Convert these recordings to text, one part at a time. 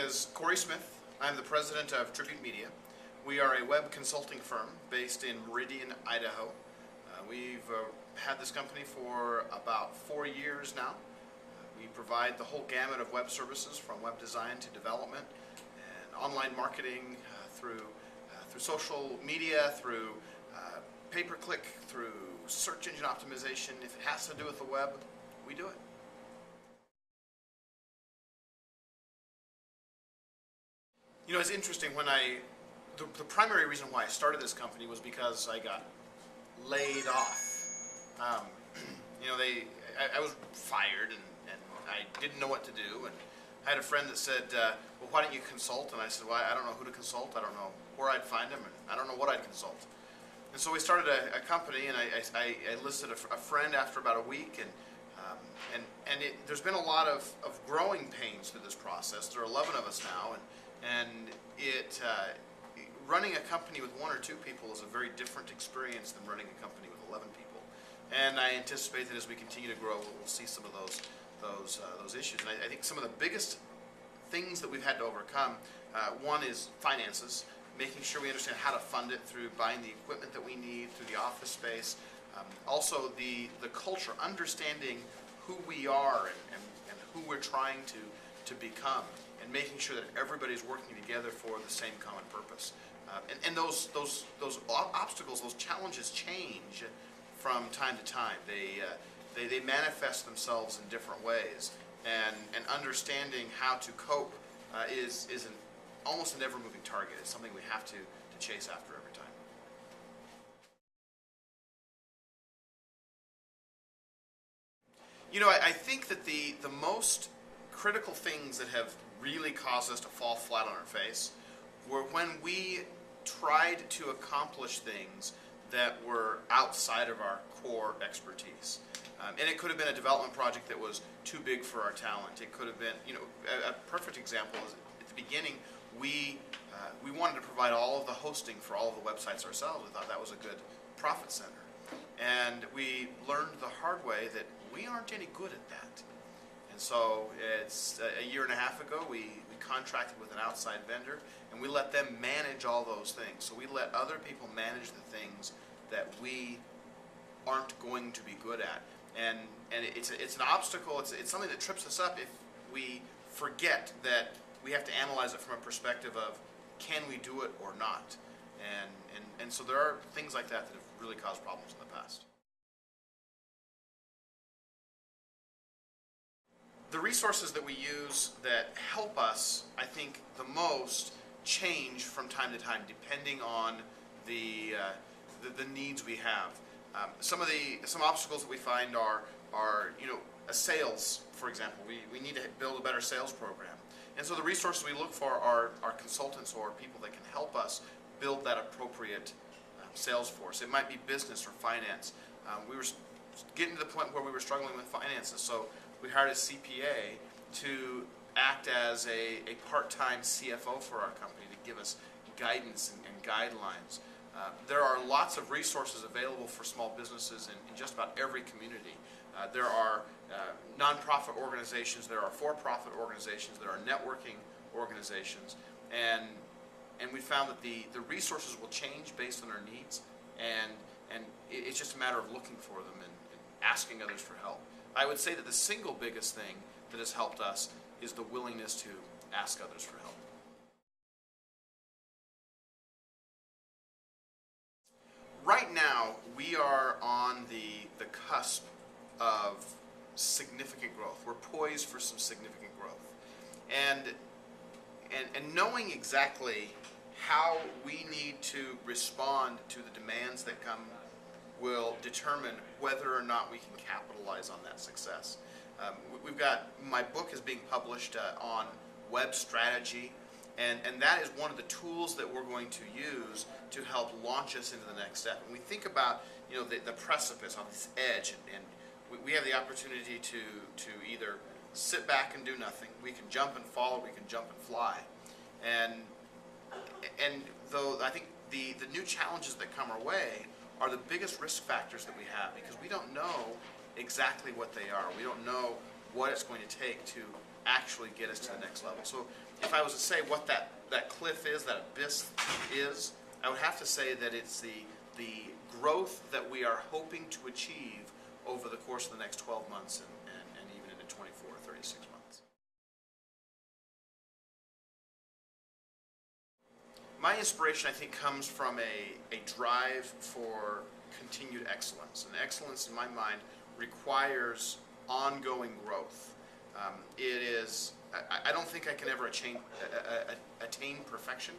is Corey Smith. I'm the president of Tribute Media. We are a web consulting firm based in Meridian, Idaho. We've had this company for about 4 years now. We provide the whole gamut of web services, from web design to development and online marketing, through social media, through pay-per-click, through search engine optimization. If it has to do with the web, we do it. You know, it's interesting, when the primary reason why I started this company was because I got laid off. I was fired and I didn't know what to do, and I had a friend that said, well, why don't you consult? And I said, well, I don't know who to consult, I don't know where I'd find them, and I don't know what I'd consult. And so we started a company, and I enlisted a friend after about a week, and there's been a lot of growing pains through this process. There are 11 of us now, and running a company with 1 or 2 people is a very different experience than running a company with 11 people. And I anticipate that as we continue to grow, we'll see some of those issues. And I think some of the biggest things that we've had to overcome, one is finances, making sure we understand how to fund it through buying the equipment that we need, through the office space. Also the culture, understanding who we are and who we're trying to become, and making sure that everybody's working together for the same common purpose. And those obstacles, those challenges change from time to time. They manifest themselves in different ways, and understanding how to cope is almost an ever-moving target. It's something we have to chase after every time. You know, I think that the most critical things that have really caused us to fall flat on our face were when we tried to accomplish things that were outside of our core expertise. And it could have been a development project that was too big for our talent. It could have been, a perfect example is at the beginning, we wanted to provide all of the hosting for all of the websites ourselves. We thought that was a good profit center. And we learned the hard way that we aren't any good at that. And so it's a year and a half ago, we contracted with an outside vendor, and we let them manage all those things. So we let other people manage the things that we aren't going to be good at. And it's an obstacle, it's something that trips us up if we forget that we have to analyze it from a perspective of, can we do it or not? And so there are things like that have really caused problems in the past. The resources that we use that help us, I think, the most change from time to time, depending on the needs we have. Some obstacles that we find are a sales, for example. We need to build a better sales program. And so the resources we look for are consultants or people that can help us build that appropriate sales force. It might be business or finance. We were getting to the point where we were struggling with finances, so we hired a CPA to act as a part-time CFO for our company to give us guidance and guidelines. There are lots of resources available for small businesses in just about every community. There are nonprofit organizations, there are for-profit organizations, there are networking organizations, and we found that the resources will change based on our needs, and it's just a matter of looking for them and asking others for help. I would say that the single biggest thing that has helped us is the willingness to ask others for help. Right now, we are on the cusp of significant growth. We're poised for some significant growth. And knowing exactly how we need to respond to the demands that come will determine whether or not we can capitalize on that success. My book is being published on web strategy, and that is one of the tools that we're going to use to help launch us into the next step. And we think about the precipice on this edge, and we have the opportunity to either sit back and do nothing. We can jump and fall, or we can jump and fly. And though I think the new challenges that come our way are the biggest risk factors that we have, because we don't know exactly what they are. We don't know what it's going to take to actually get us to the next level. So if I was to say what that cliff is, that abyss is, I would have to say that it's the growth that we are hoping to achieve over the course of the next 12 months and even into 24 or 36 months. My inspiration, I think, comes from a drive for continued excellence. And excellence, in my mind, requires ongoing growth. I don't think I can ever attain perfection,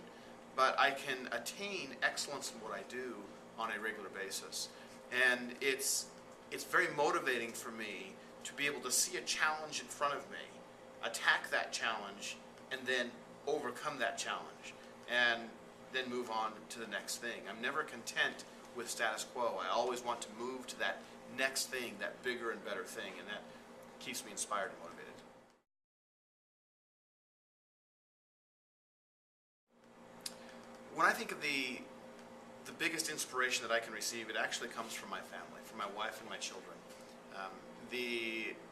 but I can attain excellence in what I do on a regular basis. And it's very motivating for me to be able to see a challenge in front of me, attack that challenge, and then overcome that challenge, and then move on to the next thing. I'm never content with status quo. I always want to move to that next thing, that bigger and better thing, and that keeps me inspired and motivated. When I think of the biggest inspiration that I can receive, it actually comes from my family, from my wife and my children.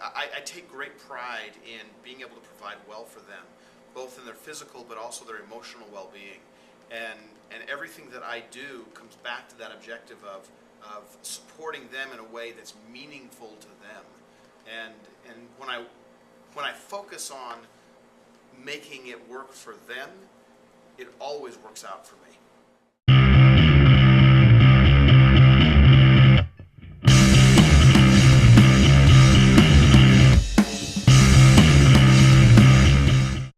I take great pride in being able to provide well for them, both in their physical but also their emotional well-being. And everything that I do comes back to that objective of supporting them in a way that's meaningful to them. And when I focus on making it work for them, it always works out for me.